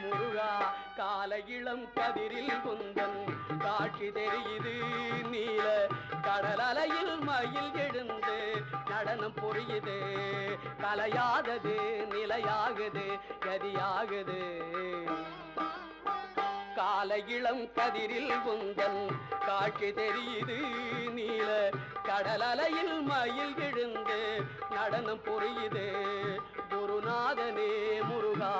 முருகா கால இளம் கதிரில் குந்தன் காட்சி தெரியுது நீல கடல் அலையில் மயில் எழுந்து நடனம் புரியுது கலையாதது நிலையாகுது கதியாகுது கால இளம் கதிரில் குந்தன் காட்சி தெரியுது நீல கடல் அலையில் மயில் எழுந்து நடனம் புரியுது குருநாதனே முருகா